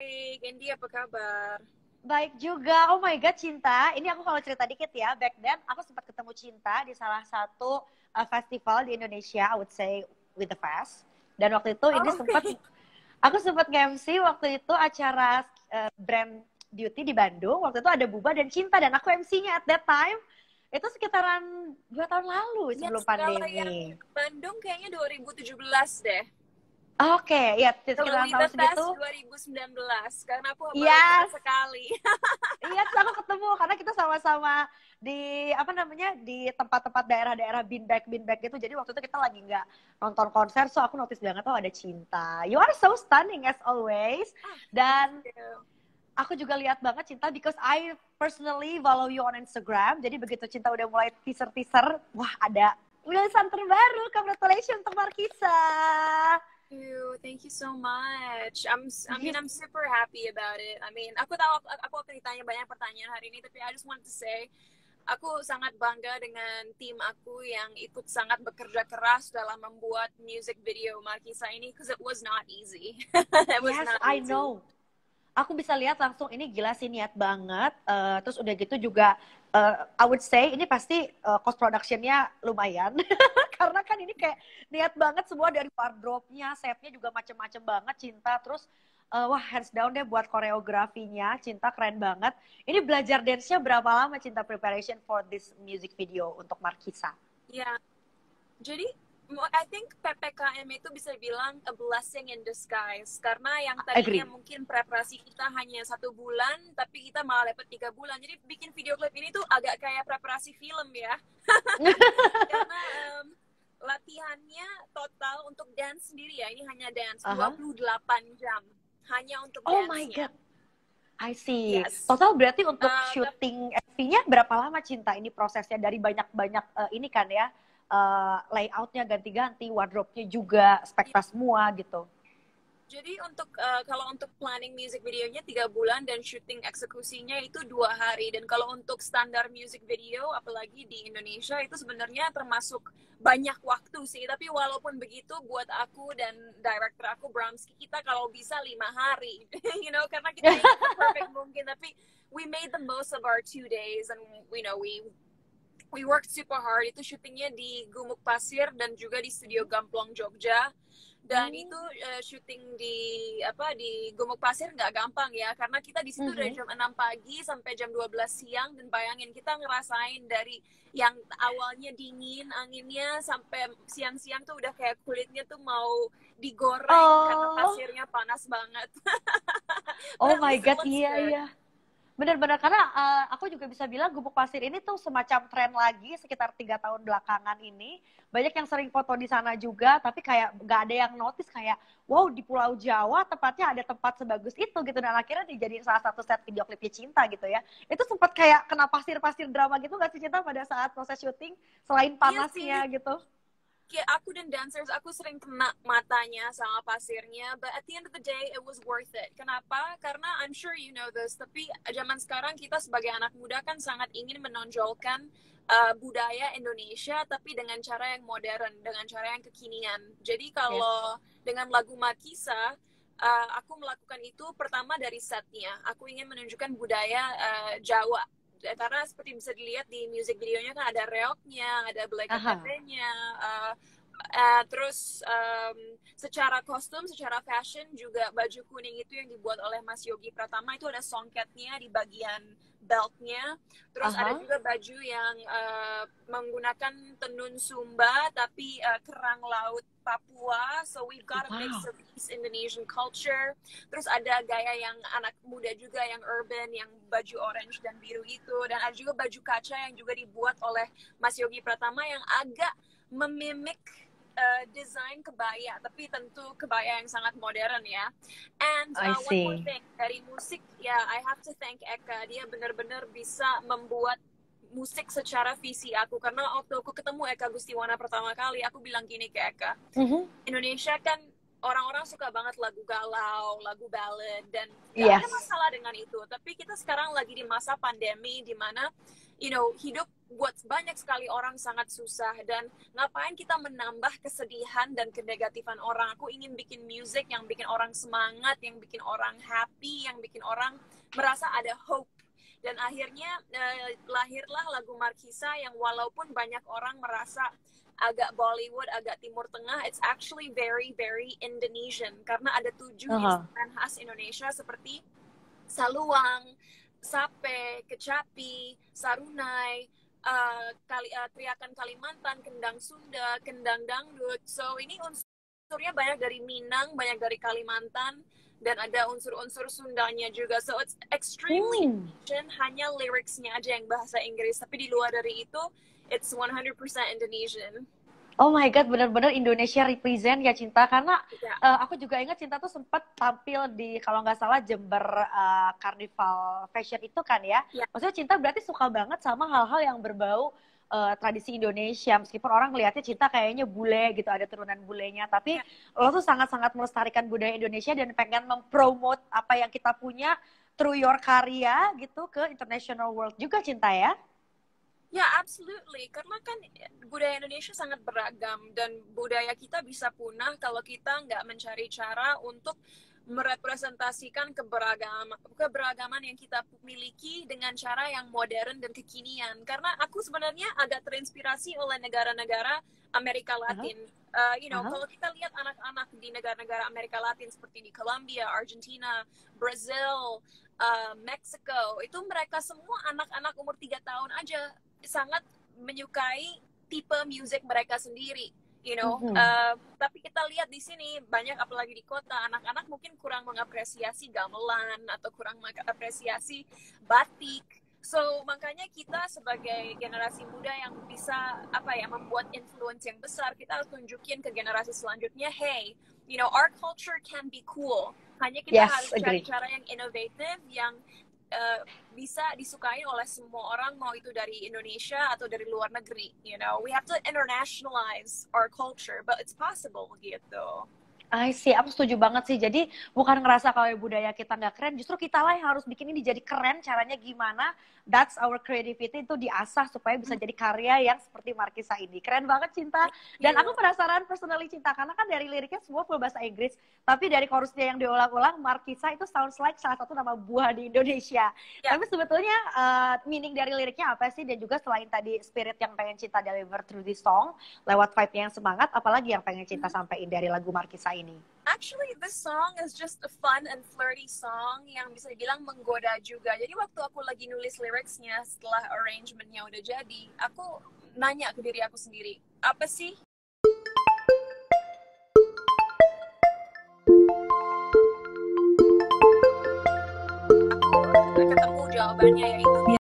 Baik, Indi apa kabar? Baik juga. Oh my God, Cinta. Ini aku kalau cerita dikit ya. Back then, aku sempat ketemu Cinta di salah satu festival di Indonesia, I would say with the Fest. Dan waktu itu ini Oh, sempat, oke. aku sempat nge-MC waktu itu acara brand beauty di Bandung. Waktu itu ada Buba dan Cinta dan aku MC-nya at that time. Itu sekitaran 2 tahun lalu sebelum Yes, kalau yang pandemi. Bandung kayaknya 2017 deh. Oke, ya Kalau sekitaran With tahun the segitu. Fest 2019, karena aku baru ingat Yes, sekali. iya, terus aku ketemu karena kita sama-sama di apa namanya di tempat-tempat daerah-daerah beanbag gitu. Jadi waktu itu kita lagi nggak nonton konser, so aku notice banget oh ada Cinta. You are so stunning as always. Ah, thank Dan you. aku juga lihat banget Cinta because I personally follow you on Instagram. Jadi begitu Cinta udah mulai teaser-teaser, wah ada rilisan terbaru. Congratulations untuk Markisa. Thank you so much. I'm Yes. super happy about it. Aku tahu aku akan ditanya banyak pertanyaan hari ini, tapi I just want to say aku sangat bangga dengan tim aku yang ikut sangat bekerja keras dalam membuat music video Markisa ini, because it was not easy. It was Yes, not I easy. know. Aku bisa lihat langsung ini gila sih niat banget. Terus udah gitu juga I would say ini pasti cost productionnya lumayan karena kan ini kayak niat banget semua dari wardrobe-nya, setnya juga macem-macem banget Cinta. Terus wah hands down deh buat koreografinya Cinta keren banget. Ini belajar dance-nya berapa lama Cinta preparation for this music video untuk Markisa? Ya, jadi I think PPKM itu bisa bilang a blessing in disguise, karena yang tadinya Agree. mungkin preparasi kita hanya 1 bulan, tapi kita malah dapat 3 bulan. Jadi bikin video klip ini tuh agak kayak preparasi film ya, karena latihannya total untuk dance sendiri ya, ini hanya dance Aha. 28 jam hanya untuk Oh my dance-nya. God. I see. Yes. Total berarti untuk Uh, syuting MV-nya berapa lama Cinta? Ini prosesnya dari banyak-banyak ini kan ya, layoutnya ganti-ganti, wardrobe-nya juga, spekta semua gitu. Jadi untuk kalau untuk planning music videonya 3 bulan dan shooting eksekusinya itu 2 hari. Dan kalau untuk standar music video, apalagi di Indonesia itu sebenarnya termasuk banyak waktu sih. Tapi walaupun begitu, buat aku dan director aku Bramski, kita kalau bisa 5 hari, karena kita ingin perfect mungkin. Tapi we made the most of our 2 days, and we worked super hard. Itu syutingnya di Gumuk Pasir dan juga di Studio Gamplong Jogja. Dan itu syuting di Gumuk Pasir nggak gampang ya, karena kita di situ dari Mhm. jam 6 pagi sampai jam 12 siang, dan bayangin kita ngerasain dari yang awalnya dingin anginnya sampai siang-siang tuh udah kayak kulitnya tuh mau digoreng karena Oh, pasirnya panas banget. But oh at my least it God, looks iya good. iya. Benar-benar karena aku juga bisa bilang Gubuk Pasir ini tuh semacam tren lagi sekitar 3 tahun belakangan ini. Banyak yang sering foto di sana juga, tapi kayak nggak ada yang notice kayak wow di Pulau Jawa tepatnya ada tempat sebagus itu gitu. Dan akhirnya dijadiin salah satu set video klipnya Cinta gitu ya. Itu sempat kayak kena pasir-pasir drama gitu nggak sih Cinta pada saat proses syuting selain Iya sih, panasnya gitu? kayak aku dan dancers, aku sering kena matanya sama pasirnya, but at the end of the day it was worth it. Kenapa? Karena I'm sure you know this, tapi zaman sekarang kita sebagai anak muda kan sangat ingin menonjolkan budaya Indonesia, tapi dengan cara yang modern, dengan cara yang kekinian. Jadi Yes. kalau dengan lagu Makisa, aku melakukan itu pertama dari setnya. Aku ingin menunjukkan budaya Jawa, karena seperti bisa dilihat di music videonya kan ada reoknya, ada belai Aha. KTP-nya, terus secara kostum, secara fashion juga baju kuning itu yang dibuat oleh Mas Yogi Pratama itu ada songketnya di bagian beltnya, terus ada Aha. juga baju yang menggunakan tenun Sumba tapi kerang laut Papua, so we've got a mix Wow. of East Indonesian culture. Terus ada gaya yang anak muda juga yang urban, yang baju orange dan biru itu, dan ada juga baju kaca yang juga dibuat oleh Mas Yogi Pratama yang agak memimik desain kebaya, tapi tentu kebaya yang sangat modern ya. And I one more see. thing, dari musik ya, I have to thank Eka, dia benar-benar bisa membuat musik secara visi aku, karena waktu aku ketemu Eka Gustiwana pertama kali, aku bilang gini ke Eka, Mhm. Indonesia kan orang-orang suka banget lagu galau, lagu ballad, dan gak ada Yes. masalah dengan itu. Tapi kita sekarang lagi di masa pandemi, di mana, hidup buat banyak sekali orang sangat susah, dan ngapain kita menambah kesedihan dan kenegatifan orang. Aku ingin bikin music yang bikin orang semangat, yang bikin orang happy, yang bikin orang merasa ada hope. Dan akhirnya lahirlah lagu Markisa yang walaupun banyak orang merasa agak Bollywood, agak Timur Tengah, it's actually very, very Indonesian. Karena ada 7 instrumen khas Indonesia seperti saluang, sape, kecapi, sarunai, teriakan Kalimantan, kendang Sunda, kendang dangdut. So ini unsurnya banyak dari Minang, banyak dari Kalimantan, dan ada unsur-unsur Sundanya juga. So it's extremely Indonesian, hanya lyricsnya aja yang bahasa Inggris. Tapi di luar dari itu, it's 100% Indonesian. Oh my God, benar-benar Indonesia represent ya Cinta. Karena aku juga ingat Cinta tuh sempat tampil di, kalau nggak salah, Jember Carnival Fashion itu kan ya. Maksudnya Cinta berarti suka banget sama hal-hal yang berbau tradisi Indonesia. Meskipun orang ngelihatnya Cinta kayaknya bule gitu, ada turunan bulenya. Tapi lo tuh sangat-sangat melestarikan budaya Indonesia dan pengen mempromote apa yang kita punya through your karya gitu ke international world juga Cinta ya. Ya, absolutely. Karena kan budaya Indonesia sangat beragam, dan budaya kita bisa punah kalau kita nggak mencari cara untuk merepresentasikan keberagaman yang kita miliki dengan cara yang modern dan kekinian. Karena aku sebenarnya agak terinspirasi oleh negara-negara Amerika Latin. Kalau kita lihat anak-anak di negara-negara Amerika Latin seperti di Colombia, Argentina, Brazil, Mexico, itu mereka semua anak-anak umur 3 tahun aja sangat menyukai tipe musik mereka sendiri, tapi kita lihat di sini banyak, apalagi di kota, anak-anak mungkin kurang mengapresiasi gamelan atau kurang mengapresiasi batik. So makanya kita sebagai generasi muda yang bisa membuat influence yang besar, kita harus tunjukin ke generasi selanjutnya, hey, our culture can be cool. Hanya kita harus cari cara yang inovatif, yang bisa disukai oleh semua orang, mau itu dari Indonesia atau dari luar negeri. We have to internationalize our culture, but it's possible gitu. I see, aku setuju banget sih. Jadi bukan ngerasa kalau budaya kita nggak keren, justru kita lah yang harus bikin ini jadi keren. Caranya gimana? That's our creativity, itu diasah supaya bisa jadi karya yang seperti Markisa ini. Keren banget Cinta. Dan aku penasaran personally Cinta, karena kan dari liriknya semua full bahasa Inggris, tapi dari chorusnya yang diulang-ulang, Markisa itu sounds like salah satu nama buah di Indonesia. Tapi sebetulnya meaning dari liriknya apa sih? Dan juga selain tadi spirit yang pengen Cinta deliver through this song, lewat vibe yang semangat, apalagi yang pengen Cinta sampaikan dari lagu Markisa ini? Actually, this song is just a fun and flirty song yang bisa dibilang menggoda juga. Jadi waktu aku lagi nulis lyricsnya, setelah arrangementnya udah jadi, aku nanya ke diri aku sendiri, apa sih aku ketemu jawabannya, yaitu